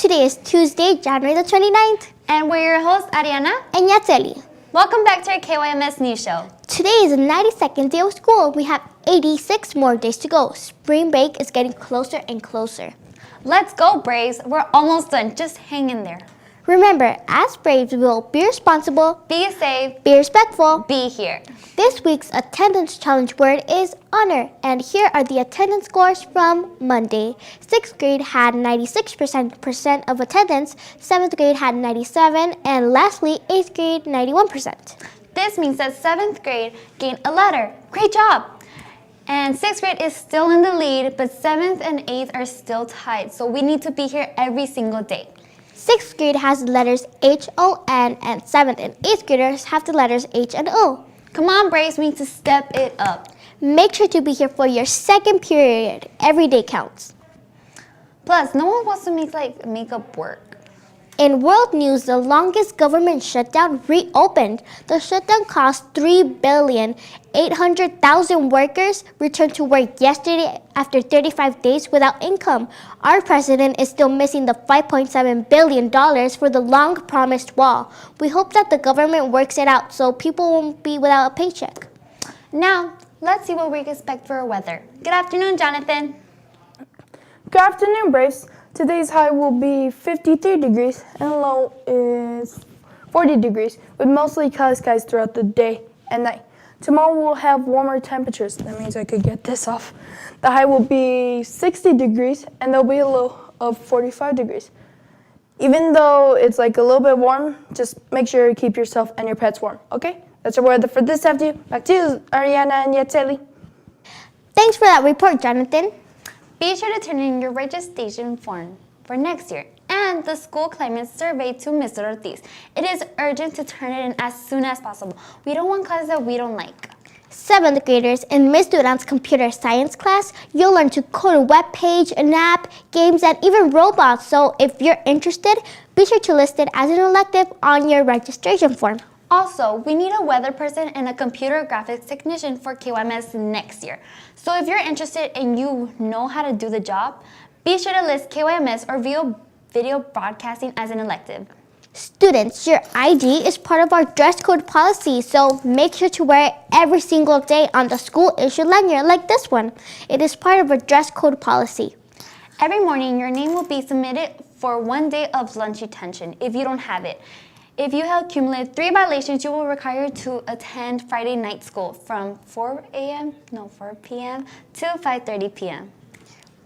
Today is Tuesday, January the 29th. And we're your hosts, Ariana and Yatseli. Welcome back to our KYMS News Show. Today is the 92nd day of school. We have 86 more days to go. Spring break is getting closer and closer. Let's go, Braves. We're almost done. Just hang in there. Remember, as Braves, we will be responsible, Be safe, be respectful, be here. This week's attendance challenge word is honor, and here are the attendance scores from Monday. 6th grade had 96% of attendance, 7th grade had 97%, and lastly, 8th grade 91%. This means that 7th grade gained a letter. Great job! And 6th grade is still in the lead, but 7th and 8th are still tied, so we need to be here every single day. 6th grade has the letters H, O, N, and 7th and 8th graders have the letters H and O. Come on, Braves, we need to step it up. Make sure to be here for your second period. Every day counts. Plus, no one wants to make up work. In world news, the longest government shutdown reopened. The shutdown caused 3,800,000 workers returned to work yesterday after 35 days without income. Our president is still missing the $5.7 billion for the long-promised wall. We hope that the government works it out so people won't be without a paycheck. Now, let's see what we expect for our weather. Good afternoon, Jonathan. Good afternoon, Braves. Today's high will be 53 degrees and low is 40 degrees with mostly cloudy skies throughout the day and night. Tomorrow we'll have warmer temperatures. That means I could get this off. The high will be 60 degrees and there'll be a low of 45 degrees. Even though it's a little bit warm, just make sure you keep yourself and your pets warm, okay? That's our weather for this afternoon. Back to you, Ariana and Yatseli. Thanks for that report, Jonathan. Be sure to turn in your registration form for next year and the school climate survey to Mr. Ortiz. It is urgent to turn it in as soon as possible. We don't want classes that we don't like. 7th graders in Ms. Duran's computer science class, you'll learn to code a web page, an app, games, and even robots. So if you're interested, be sure to list it as an elective on your registration form. Also, we need a weather person and a computer graphics technician for KYMS next year. So if you're interested and you know how to do the job, be sure to list KYMS or video broadcasting as an elective. Students, your ID is part of our dress code policy, so make sure to wear it every single day on the school-issued lanyard like this one. It is part of our dress code policy. Every morning, your name will be submitted for 1 day of lunch detention if you don't have it. If you have accumulated 3 violations, you will be required to attend Friday night school from 4 p.m. to 5:30 p.m.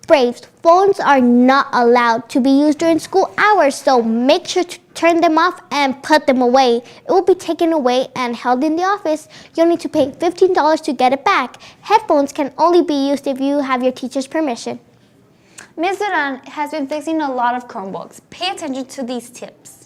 Braves, phones are not allowed to be used during school hours, so make sure to turn them off and put them away. It will be taken away and held in the office. You'll need to pay $15 to get it back. Headphones can only be used if you have your teacher's permission. Ms. Duran has been fixing a lot of Chromebooks. Pay attention to these tips.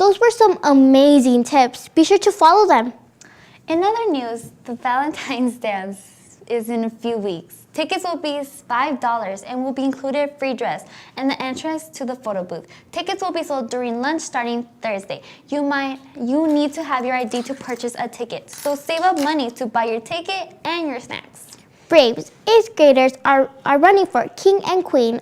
those were some amazing tips. Be sure to follow them. In other news, the Valentine's dance is in a few weeks. Tickets will be $5 and will be included free dress and the entrance to the photo booth. Tickets will be sold during lunch starting Thursday. You need to have your ID to purchase a ticket, so save up money to buy your ticket and your snacks. Braves, 8th graders are running for King and Queen,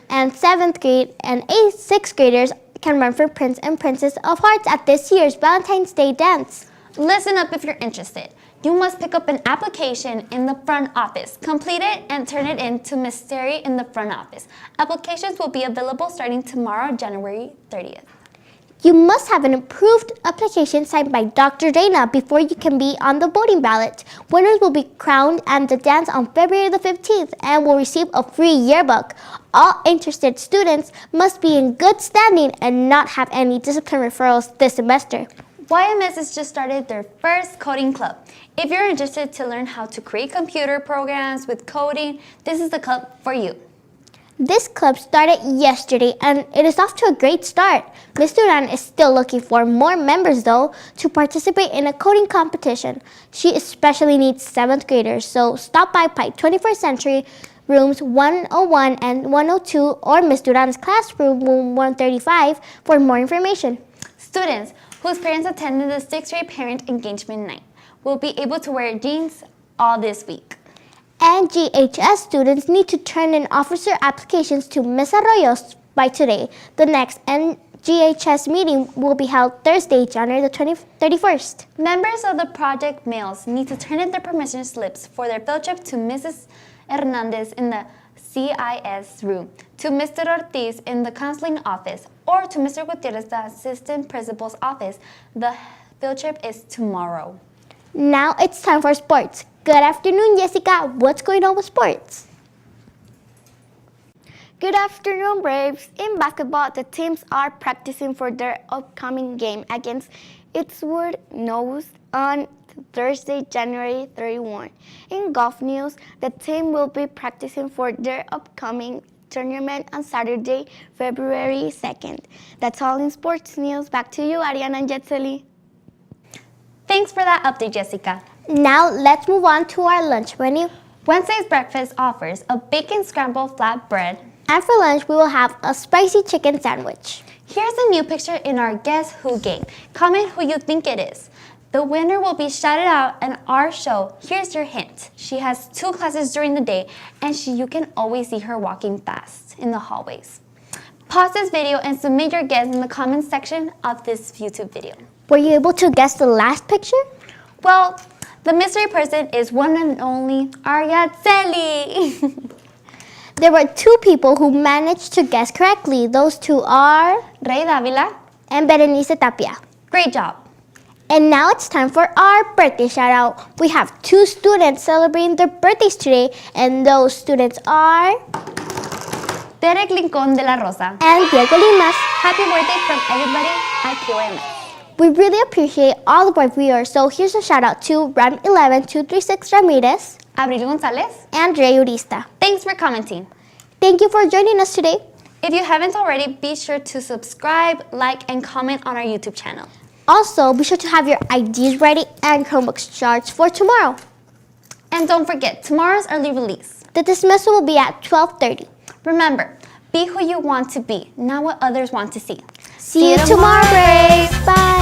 and 7th grade and 6th graders can run for Prince and Princess of Hearts at this year's Valentine's Day dance. Listen up if you're interested. You must pick up an application in the front office, complete it, and turn it in to Miss Terry in the front office. Applications will be available starting tomorrow, January 30th. You must have an approved application signed by Dr. Dana before you can be on the voting ballot. Winners will be crowned at the dance on February the 15th and will receive a free yearbook. All interested students must be in good standing and not have any discipline referrals this semester. YMS has just started their first coding club. If you're interested to learn how to create computer programs with coding, this is the club for you. This club started yesterday and it is off to a great start. Ms. Duran is still looking for more members though to participate in a coding competition. She especially needs 7th graders, so stop by 21st Century rooms 101 and 102 or Ms. Duran's classroom room 135 for more information. Students whose parents attended the 6th grade parent engagement night will be able to wear jeans all this week. And GHS students need to turn in officer applications to Ms. Arroyos by today. The next GHS meeting will be held Thursday, January the 31st. Members of the project males need to turn in their permission slips for their field trip to Mrs. Hernandez in the CIS room, to Mr. Ortiz in the counseling office, or to Mr. Gutierrez, the assistant principal's office. The field trip is tomorrow. Now it's time for sports. Good afternoon, Jessica. What's going on with sports? Good afternoon, Braves. In basketball, the teams are practicing for their upcoming game against Eastwood Knowles on Thursday, January 31. In golf news, the team will be practicing for their upcoming tournament on Saturday, February 2nd. That's all in sports news. Back to you, Ariana and Jetseli. Thanks for that update, Jessica. Now let's move on to our lunch menu. Wednesday's breakfast offers a bacon scrambled flatbread. And for lunch, we will have a spicy chicken sandwich. Here's a new picture in our Guess Who game. Comment who you think it is. The winner will be shouted out in our show. Here's your hint. She has 2 classes during the day, and you can always see her walking fast in the hallways. Pause this video and submit your guess in the comments section of this YouTube video. Were you able to guess the last picture? Well, the mystery person is one and only Ariadeli. There were 2 people who managed to guess correctly. Those 2 are Rey Davila. and Berenice Tapia. Great job. And now it's time for our birthday shout out. We have 2 students celebrating their birthdays today, and those students are Derek Lincoln de la Rosa. and Diego Limas. Happy birthday from everybody at QMS. We really appreciate all of our viewers, so here's a shout out to Ram 11236 Ramirez Abril Gonzalez. and Ray Urista. Thanks for commenting. Thank you for joining us today. If you haven't already, be sure to subscribe, like, and comment on our YouTube channel. Also, be sure to have your IDs ready and Chromebooks charged for tomorrow. And don't forget, tomorrow's early release. The dismissal will be at 12:30. Remember, be who you want to be, not what others want to see. See you tomorrow, Braves. Bye.